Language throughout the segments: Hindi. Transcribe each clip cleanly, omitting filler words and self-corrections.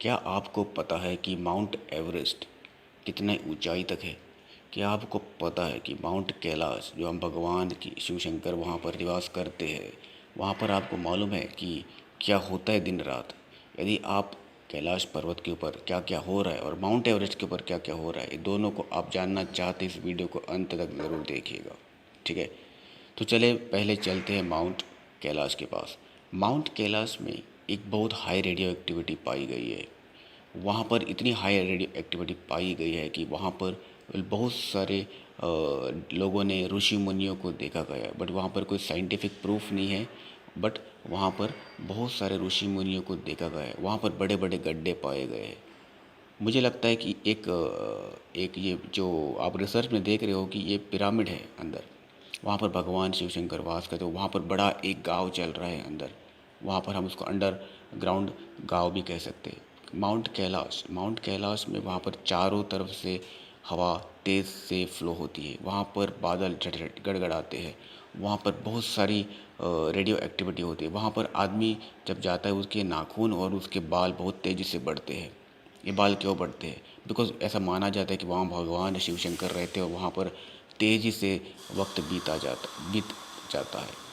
क्या आपको पता है कि माउंट एवरेस्ट कितने ऊंचाई तक है? क्या आपको पता है कि माउंट कैलाश जो हम भगवान की शिव शंकर वहाँ पर निवास करते हैं, वहाँ पर आपको मालूम है कि क्या होता है दिन रात? यदि आप कैलाश पर्वत के ऊपर क्या क्या हो रहा है और माउंट एवरेस्ट के ऊपर क्या क्या हो रहा है, ये दोनों को आप जानना चाहते इस वीडियो को अंत तक ज़रूर देखिएगा। ठीक है, तो चले पहले चलते हैं माउंट कैलाश के पास। माउंट कैलाश में एक बहुत हाई रेडियो एक्टिविटी पाई गई है। वहाँ पर इतनी हाई रेडियो एक्टिविटी पाई गई है कि वहाँ पर बहुत सारे लोगों ने ऋषि मुनियों को देखा गया है, बट वहाँ पर कोई साइंटिफिक प्रूफ नहीं है। बट वहाँ पर बहुत सारे ऋषि मुनियों को देखा गया है। वहाँ पर बड़े बड़े गड्ढे पाए गए हैं। मुझे लगता है कि एक ये जो आप रिसर्च में देख रहे हो कि ये पिरामिड है अंदर, वहाँ पर भगवान शिव शंकर वास करते हो। वहाँ पर बड़ा एक गांव चल रहा है अंदर, वहाँ पर हम उसको अंडर ग्राउंड गांव भी कह सकते हैं। माउंट कैलाश में वहाँ पर चारों तरफ से हवा तेज़ से फ्लो होती है। वहाँ पर बादल गड़गड़ाते हैं। वहाँ पर बहुत सारी रेडियो एक्टिविटी होती है। वहाँ पर आदमी जब जाता है उसके नाखून और उसके बाल बहुत तेज़ी से बढ़ते हैं। ये बाल क्यों बढ़ते हैं? बिकॉज ऐसा माना जाता है कि वहाँ भगवान शिव शंकर रहते हैं और वहाँ पर तेज़ी से वक्त बीत जाता है।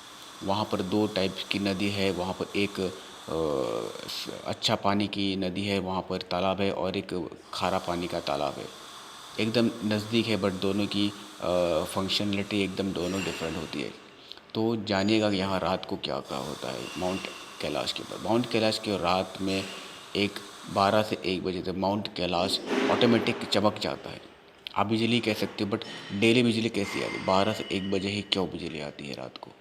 वहाँ पर दो टाइप की नदी है। वहाँ पर एक अच्छा पानी की नदी है, वहाँ पर तालाब है, और एक खारा पानी का तालाब है। एकदम नज़दीक है, बट दोनों की फंक्शनलिटी एकदम दोनों डिफरेंट होती है। तो जानिएगा कि यहाँ रात को क्या क्या होता है माउंट कैलाश के ऊपर। माउंट कैलाश के रात में 12 से 1 बजे तक माउंट कैलाश ऑटोमेटिक चमक जाता है। आप बिजली कह सकते हो, बट डेली बिजली कैसी आती है? 12 से 1 बजे ही क्यों बिजली आती है रात को?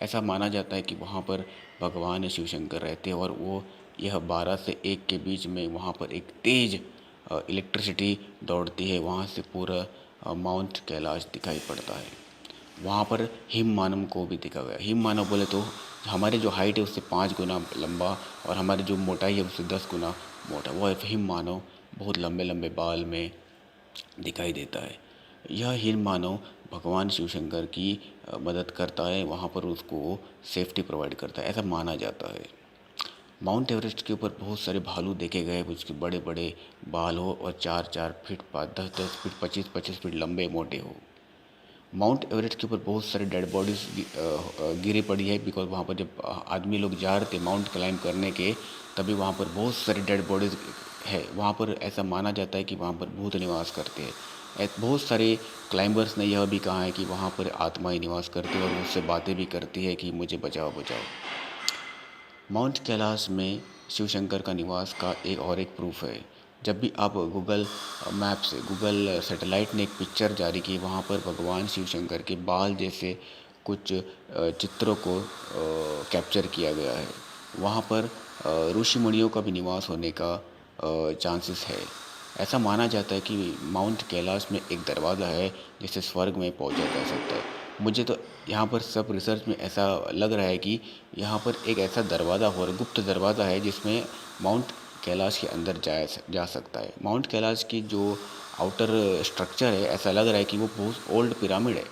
ऐसा माना जाता है कि वहाँ पर भगवान शिव शंकर रहते हैं और वो यह 12 से 1 के बीच में वहाँ पर एक तेज़ इलेक्ट्रिसिटी दौड़ती है। वहाँ से पूरा माउंट कैलाश दिखाई पड़ता है। वहाँ पर हिम मानव को भी देखा गया। हिम मानव बोले तो हमारे जो हाइट है उससे 5 गुना लंबा, और हमारी जो मोटाई है उससे 10 गुना मोटा। वो हिम मानव बहुत लंबे लंबे बाल में दिखाई देता है। यह हिम मानव भगवान शिव शंकर की मदद करता है, वहाँ पर उसको सेफ्टी प्रोवाइड करता है, ऐसा माना जाता है। माउंट एवरेस्ट के ऊपर बहुत सारे भालू देखे गए, उसके बड़े बड़े बाल हो और 4-4 फीट 10-10 फीट 25-25 फीट लंबे मोटे हो। माउंट एवरेस्ट के ऊपर बहुत सारे डेड बॉडीज गिरी पड़ी है, बिकॉज वहाँ पर जब आदमी लोग जा रहे थे माउंट क्लाइंब करने के, तभी वहाँ पर बहुत सारे डेड बॉडीज है। वहाँ पर ऐसा माना जाता है कि वहाँ पर भूत निवास करते हैं। बहुत सारे क्लाइंबर्स ने यह भी कहा है कि वहाँ पर आत्माएं निवास करती है और उससे बातें भी करती है कि मुझे बचाओ बचाओ। माउंट कैलाश में शिव शंकर का निवास का एक प्रूफ है। जब भी आप गूगल मैप से, गूगल सैटेलाइट ने एक पिक्चर जारी की, वहाँ पर भगवान शिव शंकर के बाल जैसे कुछ चित्रों को कैप्चर किया गया है। वहाँ पर ऋषि मुनियों का भी निवास होने का चांसेस है। ऐसा माना जाता है कि माउंट कैलाश में एक दरवाज़ा है जिससे स्वर्ग में पहुँचा जा सकता है। मुझे तो यहाँ पर सब रिसर्च में ऐसा लग रहा है कि यहाँ पर एक ऐसा दरवाज़ा हो रहा, गुप्त दरवाज़ा है जिसमें माउंट कैलाश के अंदर जा सकता है। माउंट कैलाश की जो आउटर स्ट्रक्चर है, ऐसा लग रहा है कि वो बहुत ओल्ड पिरामिड है।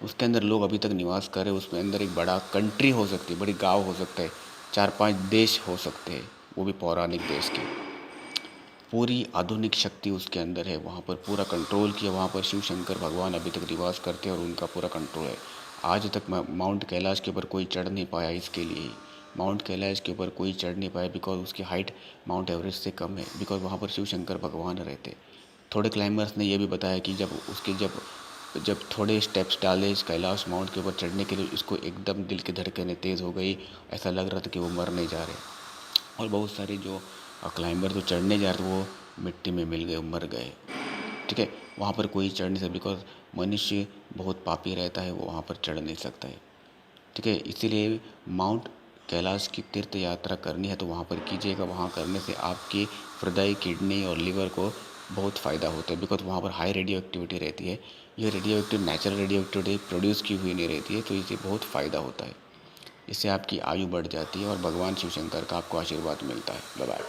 उसके अंदर लोग अभी तक निवास कर रहे हैं। उसमें अंदर एक बड़ा कंट्री हो सकती है, बड़ी गाँव हो सकता है, 4-5 देश हो सकते हैं, वो भी पौराणिक देश के। पूरी आधुनिक शक्ति उसके अंदर है। वहाँ पर पूरा कंट्रोल किया। वहाँ पर शिव शंकर भगवान अभी तक निवास करते हैं और उनका पूरा कंट्रोल है। आज तक माउंट कैलाश के ऊपर कोई चढ़ नहीं पाया। इसके लिए ही माउंट कैलाश के ऊपर कोई चढ़ नहीं पाया, बिकॉज उसकी हाइट माउंट एवरेस्ट से कम है, बिकॉज वहाँ पर शिव शंकर भगवान रहते। थोड़े क्लाइंबर्स ने यह भी बताया कि जब थोड़े स्टेप्स डाले इस कैलाश माउंट के ऊपर चढ़ने के लिए, इसको एकदम दिल की धड़कनें तेज़ हो गई। ऐसा लग रहा था कि वो मर नहीं जा रहे। और बहुत सारे जो क्लाइंबर जो चढ़ने जा रहे थे वो मिट्टी में मिल गए, मर गए। ठीक है, वहाँ पर कोई चढ़ नहीं सकता, बिकॉज मनुष्य बहुत पापी रहता है, वो वहाँ पर चढ़ नहीं सकता है। ठीक है, इसीलिए माउंट कैलाश की तीर्थ यात्रा करनी है तो वहाँ पर कीजिएगा। वहाँ करने से आपके हृदय, किडनी और लीवर को बहुत फ़ायदा होता है, बिकॉज वहाँ पर हाई रेडियो एक्टिविटी रहती है। ये radio active natural radio activity produce की हुई नहीं रहती है, तो इससे बहुत फ़ायदा होता है। इससे आपकी आयु बढ़ जाती है और भगवान शिव शंकर का आपको आशीर्वाद मिलता है। Bye bye.